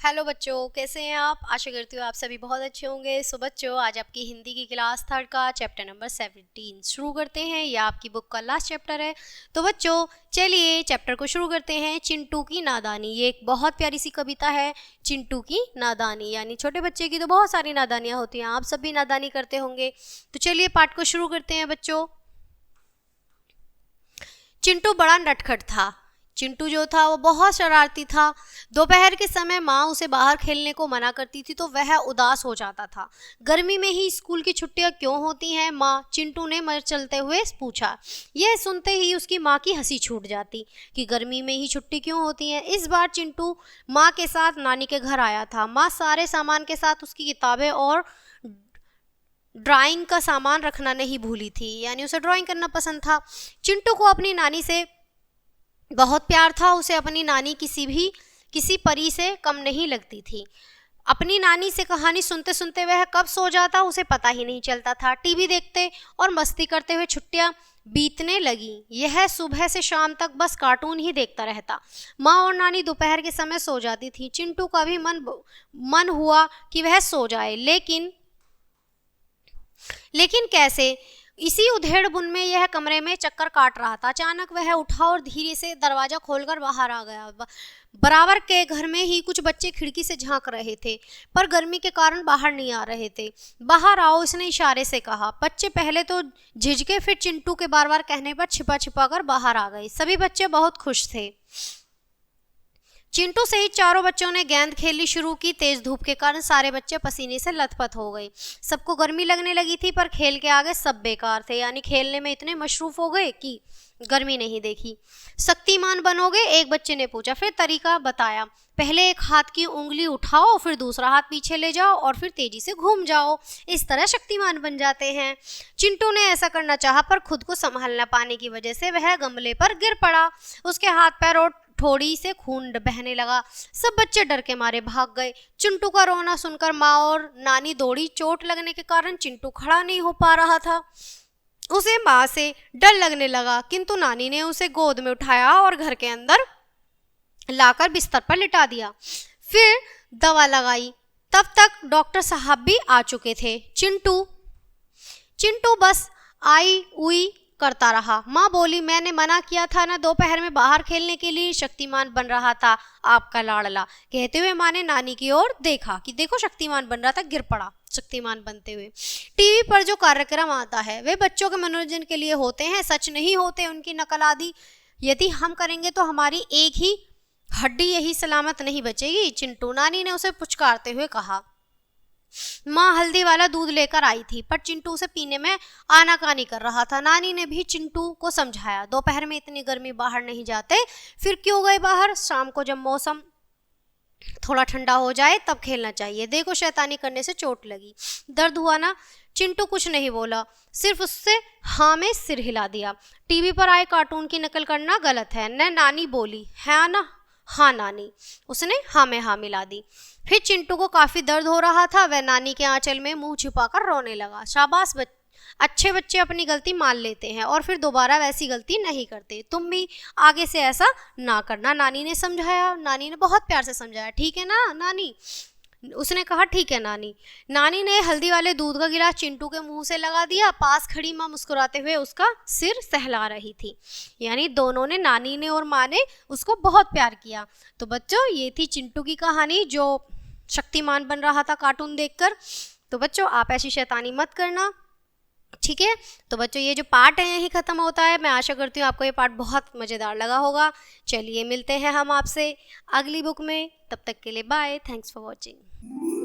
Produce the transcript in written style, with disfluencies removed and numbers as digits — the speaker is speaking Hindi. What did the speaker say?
हेलो बच्चों, कैसे हैं आप। आशा करती हूँ आप सभी बहुत अच्छे होंगे। सो बच्चों, आज आपकी हिंदी की क्लास 3 का चैप्टर नंबर 17 शुरू करते हैं। यह आपकी बुक का लास्ट चैप्टर है। तो बच्चों चलिए चैप्टर को शुरू करते हैं। चिंटू की नादानी, ये एक बहुत प्यारी सी कविता है। चिंटू की नादानी यानी छोटे बच्चे की तो बहुत सारी नादानियाँ होती हैं, आप सब भी नादानी करते होंगे। तो चलिए पाठ को शुरू करते हैं बच्चों। चिंटू बड़ा नटखट था। चिंटू जो था वो बहुत शरारती था। दोपहर के समय माँ उसे बाहर खेलने को मना करती थी तो वह उदास हो जाता था। गर्मी में ही स्कूल की छुट्टियां क्यों होती हैं माँ, चिंटू ने मर चलते हुए पूछा। यह सुनते ही उसकी माँ की हंसी छूट जाती कि गर्मी में ही छुट्टी क्यों होती है। इस बार चिंटू माँ के साथ नानी के घर आया था। माँ सारे सामान के साथ उसकी किताबें और ड्राइंग का सामान रखना नहीं भूली थी, यानी उसे ड्राइंग करना पसंद था। चिंटू को अपनी नानी से बहुत प्यार था। उसे अपनी नानी किसी परी से कम नहीं लगती थी। अपनी नानी से कहानी सुनते सुनते वह कब सो जाता उसे पता ही नहीं चलता था। टीवी देखते और मस्ती करते हुए छुट्टियां बीतने लगी। यह सुबह से शाम तक बस कार्टून ही देखता रहता। माँ और नानी दोपहर के समय सो जाती थी। चिंटू का भी मन हुआ कि वह सो जाए, लेकिन कैसे। इसी उधेड़ बुन में यह कमरे में चक्कर काट रहा था। अचानक वह उठा और धीरे से दरवाजा खोलकर बाहर आ गया। बराबर के घर में ही कुछ बच्चे खिड़की से झांक रहे थे, पर गर्मी के कारण बाहर नहीं आ रहे थे। बाहर आओ, इसने इशारे से कहा। बच्चे पहले तो झिझके, फिर चिंटू के बार बार कहने पर छिपा छिपा कर बाहर आ गए। सभी बच्चे बहुत खुश थे। चिंटू सहित चारों बच्चों ने गेंद खेलनी शुरू की। तेज धूप के कारण सारे बच्चे पसीने से लथपथ हो गए। सबको गर्मी लगने लगी थी, पर खेल के आगे सब बेकार थे, यानी खेलने में इतने मशरूफ हो गए कि गर्मी नहीं देखी। शक्तिमान बनोगे, एक बच्चे ने पूछा। फिर तरीका बताया। पहले एक हाथ की उंगली उठाओ, फिर दूसरा हाथ पीछे ले जाओ और फिर तेजी से घूम जाओ। इस तरह शक्तिमान बन जाते हैं। चिंटू ने ऐसा करना चाहा, पर खुद को संभाल न पाने की वजह से वह गमले पर गिर पड़ा। उसके हाथ पैर और थोड़ी से खून बहने लगा। सब बच्चे डर के मारे भाग गए। चिंटू का रोना सुनकर माँ और नानी दौड़ी। चोट लगने के कारण चिंटू खड़ा नहीं हो पा रहा था। उसे माँ से डर लगने लगा, किंतु नानी ने उसे गोद में उठाया और घर के अंदर लाकर बिस्तर पर लिटा दिया। फिर दवा लगाई। तब तक डॉक्टर साहब भी आ चुके थे। चिंटू बस आई उई करता रहा। माँ बोली, मैंने मना किया था ना, दोपहर में बाहर खेलने के लिए। शक्तिमान बन रहा था आपका लाडला। कहते हुए माँ ने नानी की ओर देखा कि देखो शक्तिमान बन रहा था, गिर पड़ा शक्तिमान बनते हुए। टीवी पर जो कार्यक्रम आता है वे बच्चों के मनोरंजन के लिए होते हैं, सच नहीं होते। उनकी नकल आदि यदि हम करेंगे तो हमारी एक ही हड्डी यही सलामत नहीं बचेगी। चिंटू, नानी ने उसे पुचकारते हुए कहा। माँ हल्दी वाला दूध लेकर आई थी, पर चिंटू उसे पीने में आनाकानी कर रहा था। नानी ने भी चिंटू को समझाया, दोपहर में इतनी गर्मी बाहर नहीं जाते। फिर क्यों गए बाहर, शाम को जब मौसम थोड़ा ठंडा हो जाए तब खेलना चाहिए। देखो शैतानी करने से चोट लगी, दर्द हुआ ना। चिंटू कुछ नहीं बोला, सिर्फ उससे हाँ में सिर हिला दिया। टीवी पर आए कार्टून की नकल करना गलत है न। नानी बोली, है ना। हाँ नानी, उसने हाँ में हाँ मिला दी। फिर चिंटू को काफी दर्द हो रहा था। वह नानी के आंचल में मुंह छिपाकर रोने लगा। शाबाश, अच्छे बच्चे अपनी गलती मान लेते हैं और फिर दोबारा वैसी गलती नहीं करते। तुम भी आगे से ऐसा ना करना, नानी ने समझाया। नानी ने बहुत प्यार से समझाया। ठीक है ना नानी, उसने कहा। ठीक है नानी। नानी ने हल्दी वाले दूध का गिलास चिंटू के मुंह से लगा दिया। पास खड़ी माँ मुस्कुराते हुए उसका सिर सहला रही थी, यानी दोनों ने, नानी ने और माँ ने, उसको बहुत प्यार किया। तो बच्चों ये थी चिंटू की कहानी, जो शक्तिमान बन रहा था कार्टून देखकर। तो बच्चों आप ऐसी शैतानी मत करना, ठीक है। तो बच्चों ये जो पार्ट है यही खत्म होता है। मैं आशा करती हूँ आपको ये पार्ट बहुत मज़ेदार लगा होगा। चलिए मिलते हैं हम आपसे अगली बुक में, तब तक के लिए बाय। Thanks for watching.